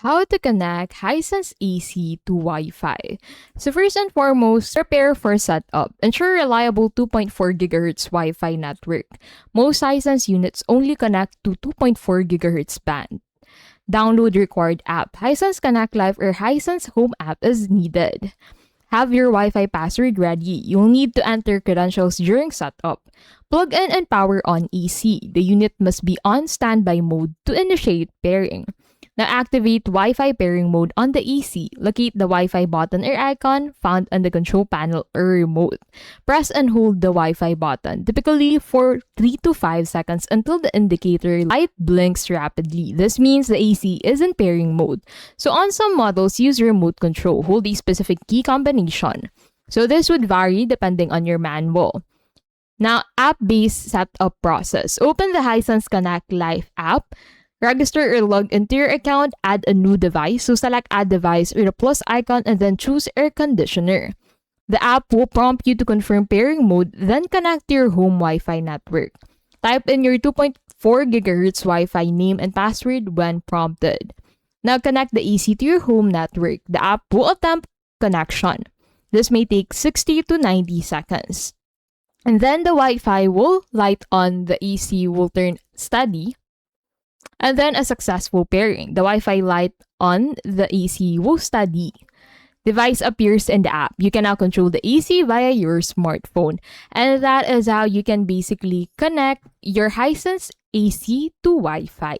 How to connect Hisense AC to Wi-Fi. So first and foremost, prepare for setup. Ensure reliable 2.4 GHz Wi-Fi network. Most Hisense units only connect to 2.4 GHz band. Download required app. Hisense Connect Live or Hisense Home app is needed. Have your Wi-Fi password ready. You'll need to enter credentials during setup. Plug in and power on AC. The unit must be on standby mode to initiate pairing. Now activate Wi-Fi pairing mode on the AC. Locate the Wi-Fi button or icon found on the control panel or remote. Press and hold the Wi-Fi button, typically for 3 to 5 seconds until the indicator light blinks rapidly. This means the AC is in pairing mode. So on some models, use remote control. Hold a specific key combination. So this would vary depending on your manual. Now, app-based setup process. Open the Hisense Connect Live app. Register or log into your account, add a new device. So select add device or the plus icon and then choose air conditioner. The app will prompt you to confirm pairing mode, then connect to your home Wi-Fi network. Type in your 2.4 GHz Wi-Fi name and password when prompted. Now connect the AC to your home network. The app will attempt connection. This may take 60 to 90 seconds. And then the Wi-Fi will light on, the AC will turn steady, and then a successful pairing. The Wi-Fi light on, the AC will steady. Device appears in the app. You can now control the AC via your smartphone. And that is how you can basically connect your Hisense AC to Wi-Fi.